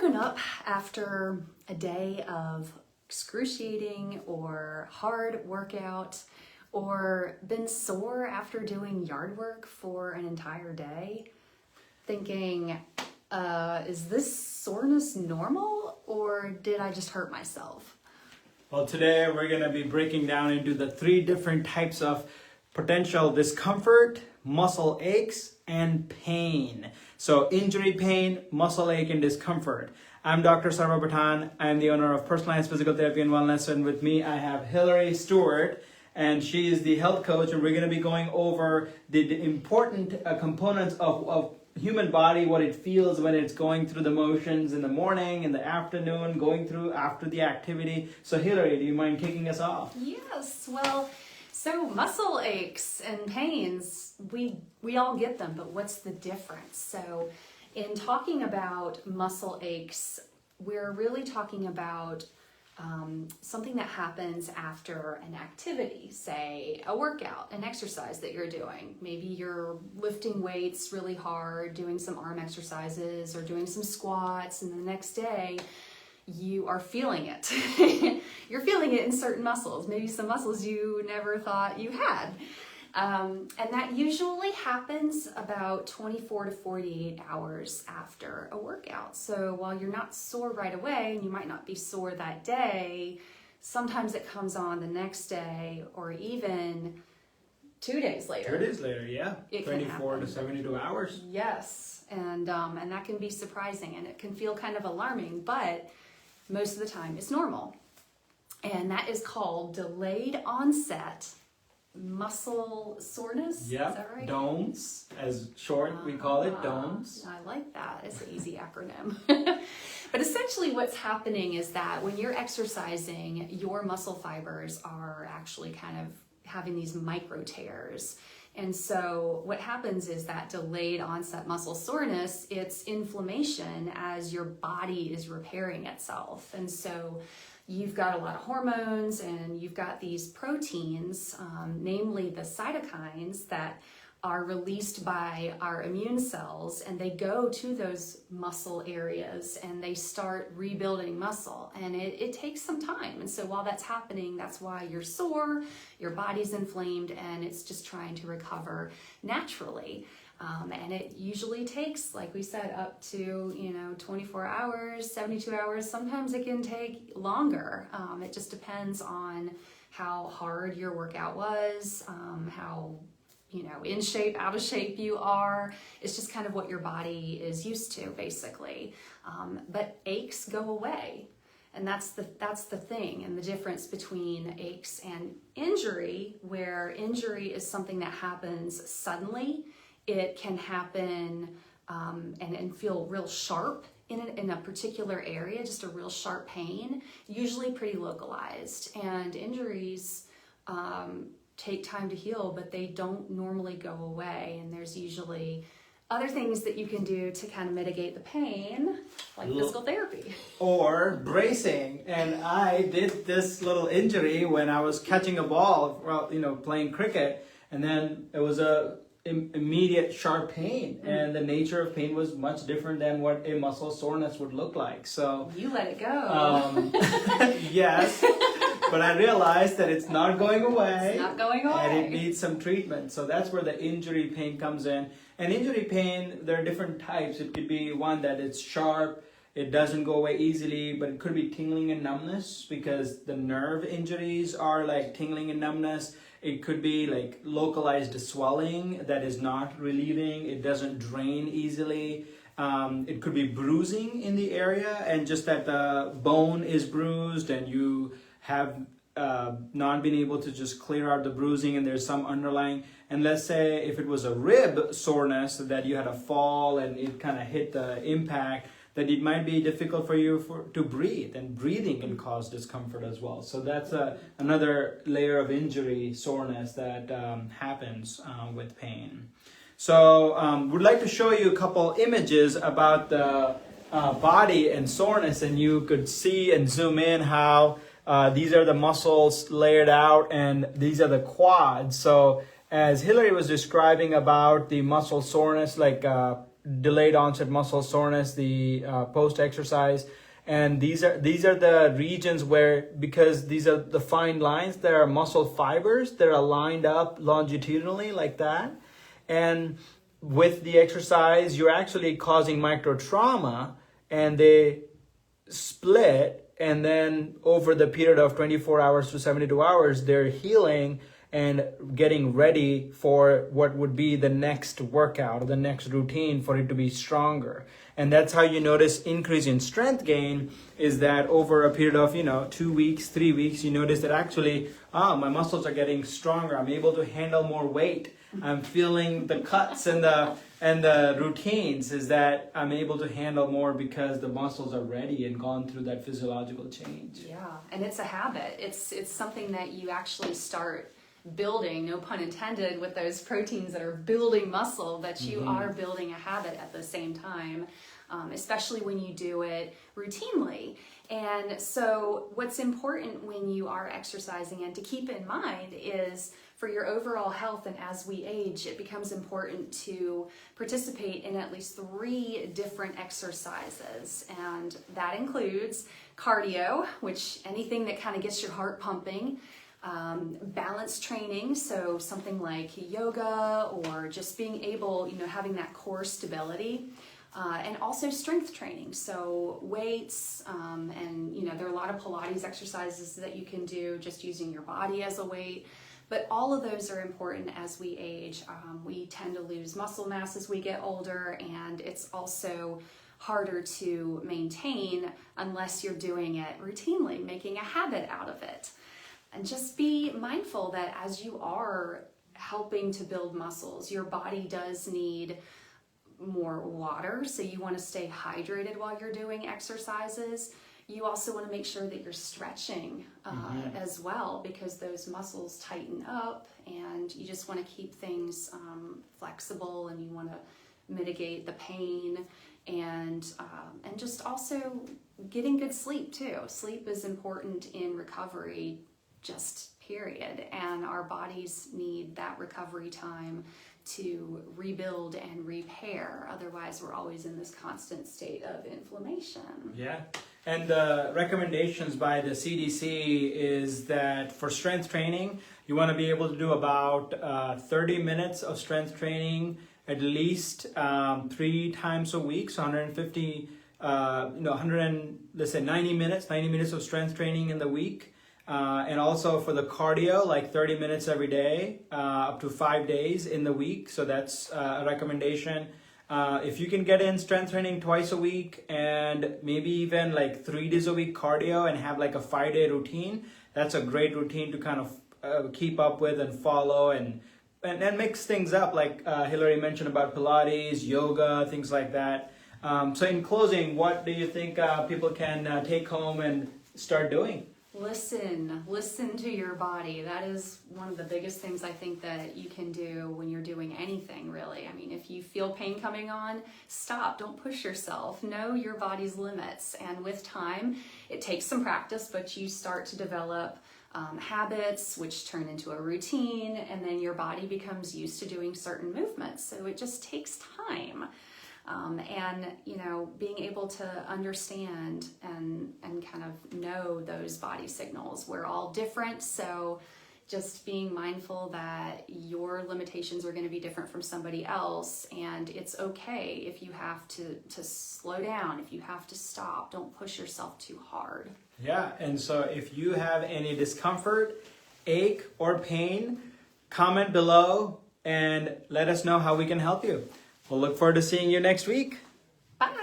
woken up after a day of excruciating or hard workout, or been sore after doing yard work for an entire day, thinking, is this soreness normal or did I just hurt myself? Well, today we're going to be breaking down into the 3 different types of potential discomfort, muscle aches, and pain. So injury pain, muscle ache, and discomfort. I'm Dr. Sarvar. I'm the owner of Personalized Physical Therapy and Wellness, and with me I have Hillary Stewart, and she is the health coach, and we're going to be going over the important components of human body, what it feels when it's going through the motions in the morning, in the afternoon, going through after the activity. So Hillary, do you mind kicking us off? Yes, well, so muscle aches and pains, we all get them, but what's the difference? So in talking about muscle aches, we're really talking about something that happens after an activity, say a workout, an exercise that you're doing. Maybe you're lifting weights really hard, doing some arm exercises or doing some squats, and the next day you are feeling it. You're feeling it in certain muscles, maybe some muscles you never thought you had. And that usually happens about 24 to 48 hours after a workout. So while you're not sore right away, and you might not be sore that day, sometimes it comes on the next day or even 2 days later. 2 days later, yeah. 24 to 72 hours. Yes, and that can be surprising, and it can feel kind of alarming, but most of the time it's normal. And that is called delayed onset muscle soreness. Yeah, is that right? DOMS, as short we call it, DOMS. I like that. It's an easy acronym. But essentially what's happening is that when you're exercising, your muscle fibers are actually kind of having these micro tears. And so what happens is that delayed onset muscle soreness, it's inflammation as your body is repairing itself. And so you've got a lot of hormones and you've got these proteins, namely the cytokines that are released by our immune cells, and they go to those muscle areas and they start rebuilding muscle, and it takes some time. And so while that's happening, that's why you're sore, your body's inflamed, and it's just trying to recover naturally. And it usually takes, like we said, up to 24 hours, 72 hours. Sometimes it can take longer. It just depends on how hard your workout was, how in shape, out of shape you are. It's just kind of what your body is used to, basically. But aches go away. And that's the thing, and the difference between aches and injury, where injury is something that happens suddenly. It can happen and feel real sharp in a particular area, just a real sharp pain, usually pretty localized. And injuries take time to heal, but they don't normally go away. And there's usually other things that you can do to kind of mitigate the pain, like physical therapy. Or bracing. And I did this little injury when I was catching a ball, playing cricket, and then it was a immediate sharp pain, and the nature of pain was much different than what a muscle soreness would look like. So you let it go. Yes, but I realized that it's not going away. It's not going away. And it needs some treatment. So that's where the injury pain comes in. And injury pain, there are different types. It could be one that it's sharp, it doesn't go away easily, but it could be tingling and numbness, because the nerve injuries are like tingling and numbness. It could be like localized swelling that is not relieving. It doesn't drain easily. It could be bruising in the area, and just that the bone is bruised and you have not been able to just clear out the bruising, and there's some underlying. And let's say if it was a rib soreness, that you had a fall and it kind of hit the impact, that it might be difficult for you to breathe, and breathing can cause discomfort as well. So that's another layer of injury, soreness that happens with pain. So we'd like to show you a couple images about the body and soreness, and you could see and zoom in how these are the muscles layered out, and these are the quads. So as Hillary was describing about the muscle soreness, like delayed onset muscle soreness, the post-exercise. And these are the regions where, because these are the fine lines, there are muscle fibers that are lined up longitudinally like that. And with the exercise, you're actually causing micro trauma, and they split. And then over the period of 24 hours to 72 hours, they're healing and getting ready for what would be the next workout or the next routine for it to be stronger. And that's how you notice increase in strength gain, is that over a period of 2 weeks, 3 weeks, you notice that actually my muscles are getting stronger. I'm able to handle more weight. I'm feeling the cuts and the routines, is that I'm able to handle more because the muscles are ready and gone through that physiological change. Yeah, and it's a habit. It's something that you actually start building, no pun intended, with those proteins that are building muscle, that you are building a habit at the same time, especially when you do it routinely. And so what's important when you are exercising and to keep in mind is, for your overall health and as we age, it becomes important to participate in at least 3 different exercises. And that includes cardio, which anything that kind of gets your heart pumping, balance training, so something like yoga or just being able, having that core stability, and also strength training, so weights, and there are a lot of Pilates exercises that you can do just using your body as a weight. But all of those are important as we age. We tend to lose muscle mass as we get older, and it's also harder to maintain unless you're doing it routinely, making a habit out of it. And just be mindful that as you are helping to build muscles, your body does need more water, so you want to stay hydrated while you're doing exercises. You also want to make sure that you're stretching as well, because those muscles tighten up, and you just want to keep things flexible, and you want to mitigate the pain, and just also getting good sleep too. Sleep is important in recovery, just period, and our bodies need that recovery time to rebuild and repair. Otherwise, we're always in this constant state of inflammation. Yeah. And the recommendations by the CDC is that for strength training, you want to be able to do about 30 minutes of strength training at least 3 times a week. So 150, 90 minutes of strength training in the week. And also for the cardio, like 30 minutes every day, up to 5 days in the week. So that's a recommendation. If you can get in strength training twice a week and maybe even like 3 days a week cardio and have like a 5-day routine, that's a great routine to kind of keep up with and follow and mix things up, like Hillary mentioned about Pilates, yoga, things like that. So in closing, what do you think people can take home and start doing? Listen to your body. That is one of the biggest things I think that you can do when you're doing anything, really. I mean, if you feel pain coming on, stop. Don't push yourself. Know your body's limits. And with time, it takes some practice, but you start to develop habits, which turn into a routine, and then your body becomes used to doing certain movements. So it just takes time. And being able to understand and kind of know those body signals. We're all different, so just being mindful that your limitations are going to be different from somebody else, and it's okay if you have to slow down, if you have to stop. Don't push yourself too hard. Yeah, and so if you have any discomfort, ache, or pain, comment below and let us know how we can help you. We'll look forward to seeing you next week. Bye.